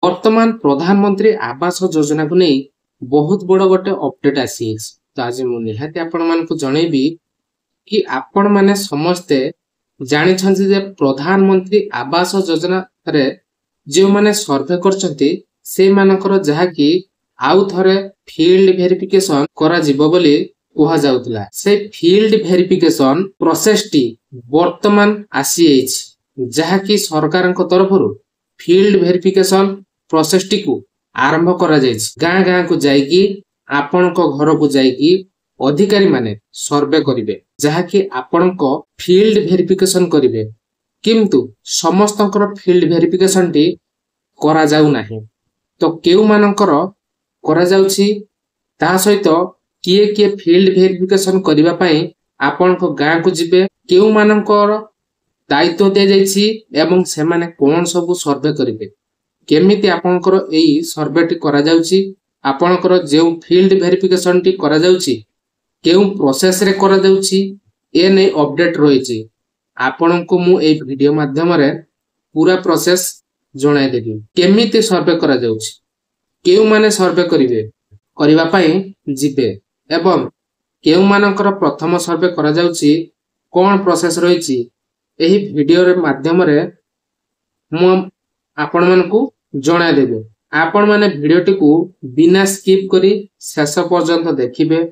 वर्तमान प्रधानमंत्री आवास योजना को नहीं बहुत बड़ गोटे अपडेट आसी तो आज मुझे निहाती आपण मानक जनइबी कि आपण माने समस्ते जानी जे प्रधानमंत्री आवास योजना रे जो माने सर्वे करछंती से मानकर जहा कि आउ थरे फील्ड वेरिफिकेशन करा जिवो बोली कुहा जाउतला। से फील्ड वेरिफिकेशन प्रोसेस टी वर्तमान आसी जहा कि सरकार तरफ फील्ड वेरिफिकेशन प्रोसेस टी को आरंभ करा गाँ गाँ को जाइकी आपण घर को जाइकी अधिकारी माने सर्वे करिवे जहा कि आपण फील्ड वेरिफिकेशन करिवे किंतु समस्तंकर फील्ड वेरिफिकेशन टी करा जाउ नाही। तो केउ मानकर करा जाउछि ता सहित किए किए फील्ड वेरिफिकेशन करिवा पई आपण गाँ को जिबे केउ मानकर दायित्व दे जाइछि एवं से माने कोन सब सर्वे करिवे केमिति आपनकर एई सर्वे टी करा जाउछि आपनकर जे फील्ड वेरिफिकेशन टी करा जाउछि केउ प्रोसेस रे करा जाउछि ए नै अपडेट रहिछि आपनको मु ए वीडियो माध्यम रे पूरा प्रोसेस जणाय देबी केमिति सर्वे करा जाउछि केउ माने सर्वे करिवे करिवा पई जिबे एवं केउ मानकर प्रथम सर्वे करा जाउछि कोन प्रोसेस रहिछि एही वीडियो रे माध्यम रे मु आपण मानकू जणाय देबे आपण माने वीडियो टी को बिना स्किप करी शेष पर्यंत देखिबे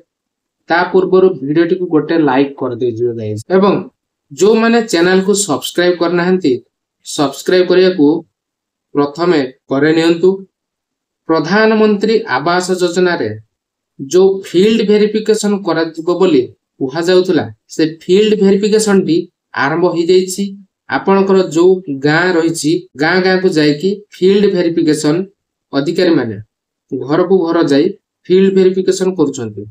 ता पूर्व वीडियो टी को गोटे लाइक कर दीजिए गाइस एवं जो माने चैनल को सब्सक्राइब करना हंती सब्सक्राइब करिया को प्रथमे करे नियंतु। प्रधानमंत्री आवास योजना रे जो फील्ड वेरिफिकेशन करा जिवो बोली कुहा जाउतला से फील्ड वेरिफिकेशन टी आरंभ हो जाइछि आपनकर जो गाँ रही गाँ गाँ को जाइकी फील्ड वेरिफिकेशन अधिकारी माने घर को घर जाई फील्ड वेरिफिकेशन करूछंती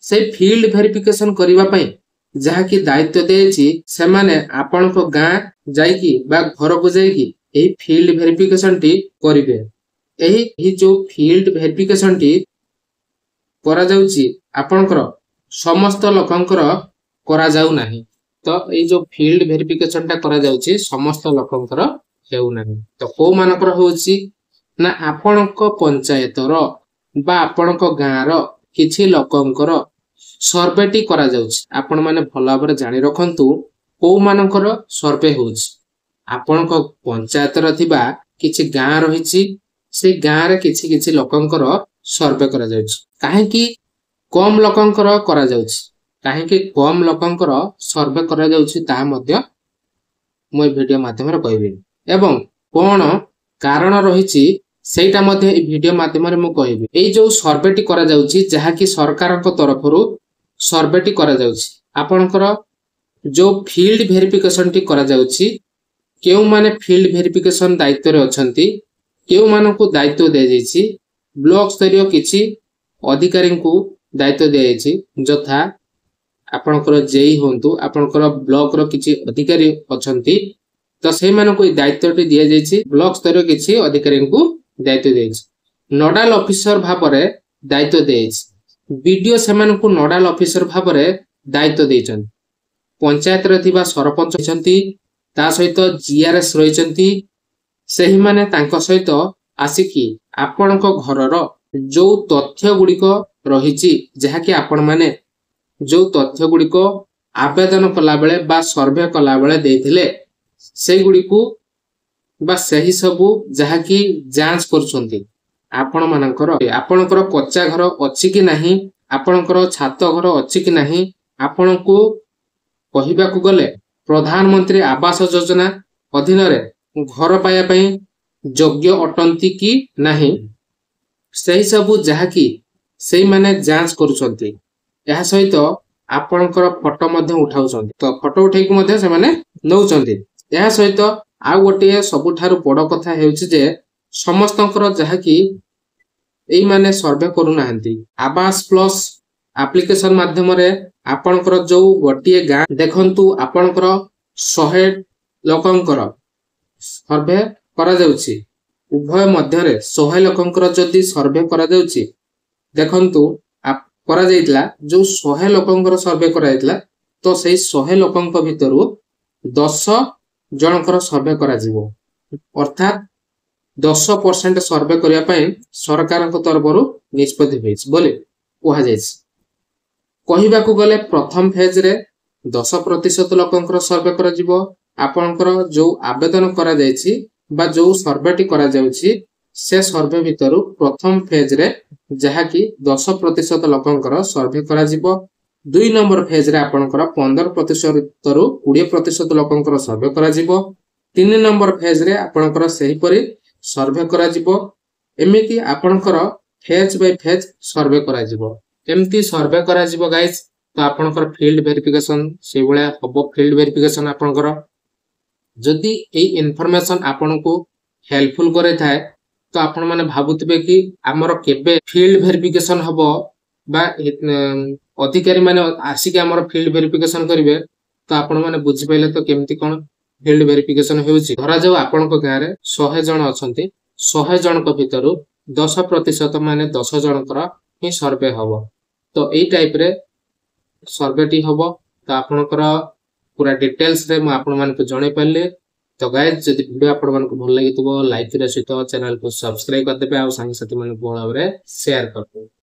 से फील्ड वेरिफिकेशन करिवा पई जहा कि दायित्व देछि से माने आपनक गाँ जाइकी बा घर को जाइकी एही फील्ड वेरिफिकेशन टी करिवे एही जो फील्ड वेरिफिकेशन टी करा जाउछि आपनकर समस्त लोकंकर करा जाउ नाही। तो ये जो फील्ड वेरिफिकेशन टा करा जाउछि समस्त लोकंकर हेउ नाही तो को मानकर होउछि ना आपनक पंचायतर बा आपनक गाँर किछि लोकंकर सर्वे टी करा जाउछि आपण माने भला भाबरे जानि रखंतु को मानकर सर्वे होउछि आपनक पंचायतर थिबा किछि गाँ रहिछि से गाँ रे किछि किछि लोकंकर सर्वे करा जाउछि काहे कि कम लोकंकर करा जाउछि काहे कम लोकंकर सर्वे करा जाउछि ता मध्य मो वीडियो माध्यम रे कहबी एवं कोन कारण रहिछि सेटा मध्य ए वीडियो माध्यम रे मो कहबी ए जो सर्वे टी करा जाउछि जहा कि सरकार को तरफरु सर्वे टी करा जाउछि आपनकर जो फील्ड वेरिफिकेशन टी करा जाउछि केउ माने फील्ड वेरिफिकेशन दायित्व रे अछंती केउ मानकु दायित्व दे जाइछि ब्लॉक स्तरीय किछि अधिकारी को दायित्व दे जाइछि जथा आपनकर जेई होंतु आपनकर ब्लॉक रो किछि अधिकारी अछंती तो से मानको ई दायित्व टी दिया जाइछि ब्लॉक स्तरीय किछि अधिकारी को दायित्व देछि नोडल ऑफिसर भाबरे दायित्व देछि वीडियो से मानको नोडल ऑफिसर भाबरे दायित्व देछन पंचायत रे थिबा सरपंच छंती ता सहित जीआरएस रहिचंती सेही माने तांको सहित आसिकी आपनक घरर जो तथ्य गुडिक रहिछि जहा कि आपण माने जो तथ्य गुडिक आवेदन कला बेले बा सर्वे कला बेले देथिले से गुडिकु बा सही सबु जहा कि जांच करछंती आपण मानकर आपनकर कच्चा घर अछि कि नाही आपनकर छात घर अछि कि नाही आपनको कहिबा को गले प्रधानमंत्री आवास योजना अधीन रे घर पाया पई योग्य अटंती कि नाही सही सबु जहा कि सेही माने जांच करूछंती या सहित आपनकर फोटो मध्ये उठाउछंती तो फोटो उठै कि मध्ये से माने नउछंती या सहित आ गोटे सबुठारु बड़ कथा हेउछि जे समस्तंकर जहा कि एई माने सर्वे करू नाहंती आवास प्लस एप्लीकेशन माध्यम रे आपनकर जो गोटिए गाँ देखंतु आपनकर 100 लोकंकर सर्वे करा जाउछि उभय मध्य रे 100 लोकंकर जदी सर्वे करा जाउछि देखंतु करा जाइतला जो 100 लोकंकर सर्वे करा जाइतला तो सेही 100 लोकंक भितरु 10 जनकर सर्वे करा जिवो अर्थात 10% सर्वे करिया पई सरकारक तरफरु निष्पत्ति होइछ बोली कुहा जाइछ। कहिबाकू गले प्रथम फेज रे 10% लोकंकर सर्वे करा जिवो। आपनकर जो आवेदन करा जाइछि बा जो सर्वेटी करा जाउछि से सर्वे भितरु प्रथम फेज रे जहा कि 10% लोकंकर सर्वे करा जिवो। 2 नंबर फेज रे आपनकर 15% रु 20% लोकंकर सर्वे करा जिवो। 3 नंबर फेज रे आपनकर सही परि सर्वे करा जिवो। एमिति आपनकर फेज बाय फेज सर्वे करा जिवो। एमिति सर्वे करा जिवो गाइस। तो आपनकर फील्ड वेरिफिकेशन से भले हबो। फील्ड वेरिफिकेशन आपनकर जदि ए इन्फॉर्मेशन आपनको हेल्पफुल करे थाए तो आपण माने भाबुतबे कि हमर केबे फील्ड वेरिफिकेशन हबो बा अधिकारी माने आसी के हमर फील्ड वेरिफिकेशन करिवे। तो आपण माने बुझि पाइले तो केमति कोन फील्ड वेरिफिकेशन हेउची। धरा जाऊ आपनको गां रे 100 जण अछंती। 100 जण को भितरु 10% माने 10 जणकर ही सर्वे हबो। तो एई टाइप रे सर्वेटी हबो। तो आपनकर पूरा डिटेल्स रे म आपण मानक जणे पाले। तो गाइस जदि वीडियो आपण मानक भल लागितबो लाइक रे सहित चैनल को सब्सक्राइब कर देबे आ संग साथी मानक भल भाबरे शेयर करबे।